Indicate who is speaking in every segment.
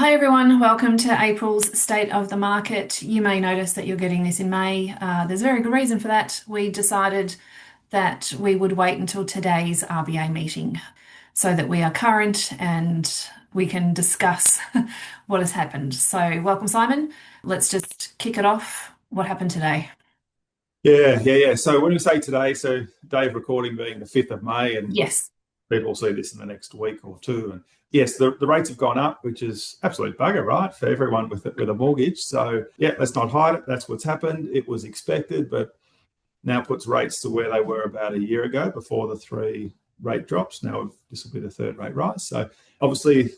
Speaker 1: Hi everyone, welcome to April's State of the Market. You may notice that you're getting this in May. There's a very good reason for that. We decided that we would wait until today's RBA meeting so that we are current and we can discuss what has happened. So, welcome, Simon. Let's just kick it off. What happened today?
Speaker 2: Yeah. So when we say today, so day of recording being the 5th of May, and
Speaker 1: Yes.
Speaker 2: people will see this in the next week or two. And yes, the rates have gone up, which is absolute bugger, right, for everyone with a mortgage. So yeah, let's not hide it. That's what's happened. It was expected, but now puts rates to where they were about a year ago before the three rate drops. Now this will be the third rate rise. So obviously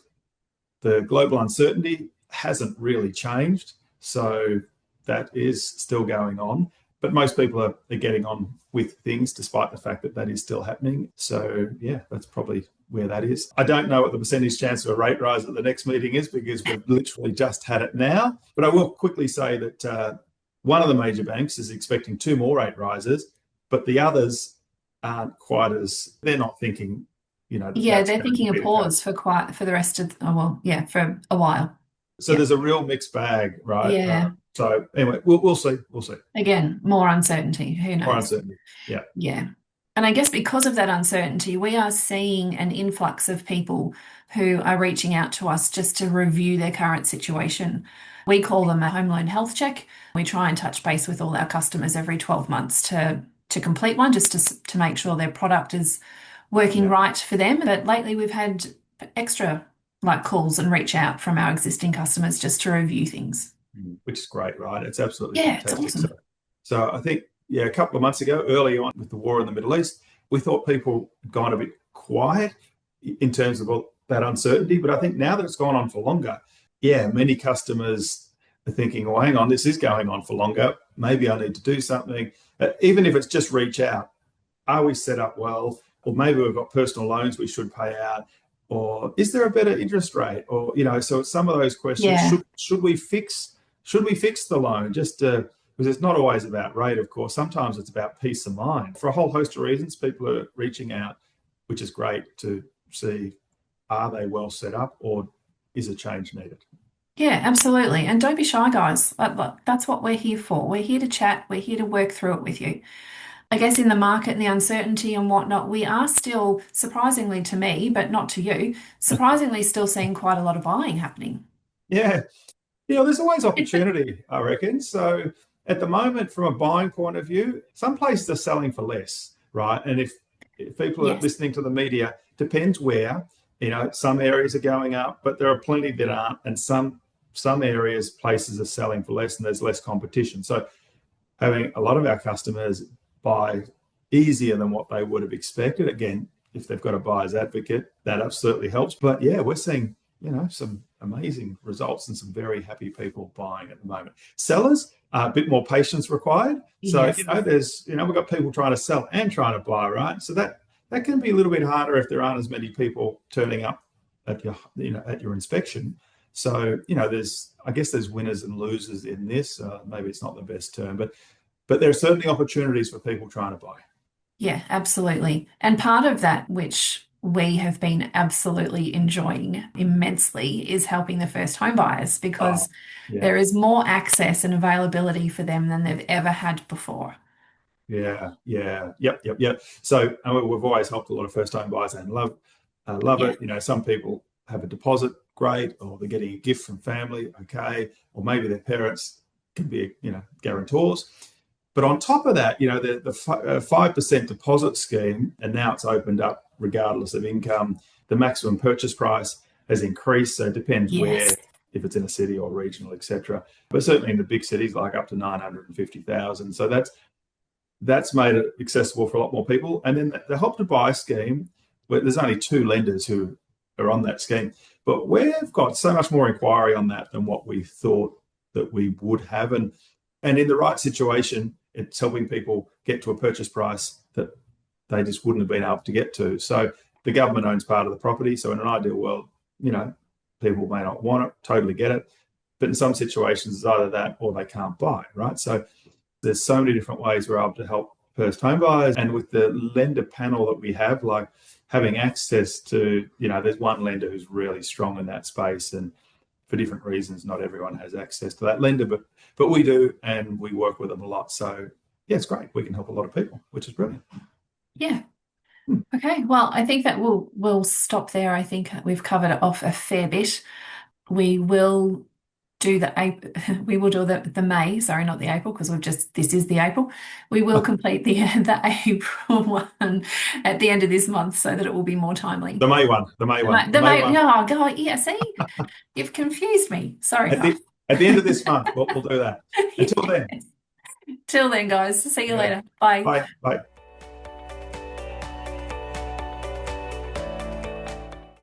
Speaker 2: the global uncertainty hasn't really changed. So that is still going on. But most people are getting on with things despite the fact that that is still happening. So, yeah, that's probably where that is. I don't know what the percentage chance of a rate rise at the next meeting is because we've literally just had it now. But I will quickly say that one of the major banks is expecting two more rate rises, but the others aren't quite as, they're not thinking,
Speaker 1: Yeah,
Speaker 2: that's
Speaker 1: they're
Speaker 2: going to
Speaker 1: thinking a
Speaker 2: be the case.
Speaker 1: pause for the rest of, oh, well, yeah, for a while.
Speaker 2: So
Speaker 1: Yeah.
Speaker 2: there's a real mixed bag, right?
Speaker 1: Yeah.
Speaker 2: So anyway, we'll see. We'll see.
Speaker 1: Again, more uncertainty. Who
Speaker 2: More
Speaker 1: knows?
Speaker 2: uncertainty. Yeah.
Speaker 1: Yeah. And I guess because of that uncertainty, we are seeing an influx of people who are reaching out to us just to review their current situation. We call them a home loan health check. We try and touch base with all our customers every 12 months to complete one, just to make sure their product is working
Speaker 2: Yeah.
Speaker 1: right for them. But lately we've had extra like calls and reach out from our existing customers just to review things.
Speaker 2: Which is great, right? It's absolutely
Speaker 1: Yeah, it's
Speaker 2: fantastic. So,
Speaker 1: awesome.
Speaker 2: so I think, yeah, a couple of months ago, early on with the war in the Middle East, we thought people had gone a bit quiet in terms of all that uncertainty. But I think now that it's gone on for longer, yeah, many customers are thinking, well, hang on, this is going on for longer. Maybe I need to do something. Even if it's just reach out, are we set up well? Or maybe we've got personal loans we should pay out. Or is there a better interest rate? Or, so some of those questions,
Speaker 1: Yeah.
Speaker 2: should we fix the loan because it's not always about rate, of course. Sometimes it's about peace of mind. For a whole host of reasons, people are reaching out, which is great to see, are they well set up or is a change needed?
Speaker 1: Yeah, absolutely. And don't be shy, guys. Look, that's what we're here for. We're here to chat. We're here to work through it with you. I guess in the market and the uncertainty and whatnot, we are still, surprisingly to me, but not to you, surprisingly still seeing quite a lot of buying happening.
Speaker 2: Yeah. There's always opportunity, I reckon. So at the moment, from a buying point of view, some places are selling for less, right? And if people are
Speaker 1: Yes.
Speaker 2: listening to the media, depends where. Some areas are going up, but there are plenty that aren't, and some areas, places are selling for less, and there's less competition. So having a lot of our customers buy easier than what they would have expected. Again, if they've got a buyer's advocate, that absolutely helps. But yeah, we're seeing, some amazing results and some very happy people buying at the moment. Sellers, a bit more patience required. So,
Speaker 1: Yes.
Speaker 2: we've got people trying to sell and trying to buy, right? So that can be a little bit harder if there aren't as many people turning up at your inspection. So, I guess there's winners and losers in this. Maybe it's not the best term, but there are certainly opportunities for people trying to buy.
Speaker 1: Yeah, absolutely. And part of that, which we have been absolutely enjoying immensely, is helping the first home buyers because
Speaker 2: Oh, yeah,
Speaker 1: there is more access and availability for them than they've ever had before.
Speaker 2: yeah, yep. So we've always helped a lot of first-time buyers and love
Speaker 1: Yeah.
Speaker 2: it. Some people have a deposit, great, or they're getting a gift from family, okay, or maybe their parents can be, guarantors. But on top of that, the 5% deposit scheme, and now it's opened up regardless of income. The maximum purchase price has increased, so it depends where,
Speaker 1: Yes.
Speaker 2: if it's in a city or regional, etc. But certainly in the big cities, like up to 950,000. So that's made it accessible for a lot more people. And then the Help to Buy scheme, where there's only two lenders who are on that scheme, but we've got so much more inquiry on that than what we thought that we would have. And in the right situation, it's helping people get to a purchase price that they just wouldn't have been able to get to. So the government owns part of the property. So in an ideal world, people may not want it, totally get it. But in some situations, it's either that or they can't buy, right? So there's so many different ways we're able to help first home buyers. And with the lender panel that we have, like having access to, there's one lender who's really strong in that space. And for different reasons, not everyone has access to that lender, but we do, and we work with them a lot. So yeah, it's great. We can help a lot of people, which is brilliant.
Speaker 1: Yeah. Okay. Well, I think that we'll stop there. I think we've covered it off a fair bit. We will do we will do the May, sorry, not the April, because this is the April. We will complete the April one at the end of this month so that it will be more timely.
Speaker 2: The May one.
Speaker 1: The May one. Oh God, yeah, see, you've confused me. Sorry.
Speaker 2: At the end of this month, we'll do that. Until then.
Speaker 1: Till then, guys. See you later. Bye.
Speaker 2: Bye. Bye.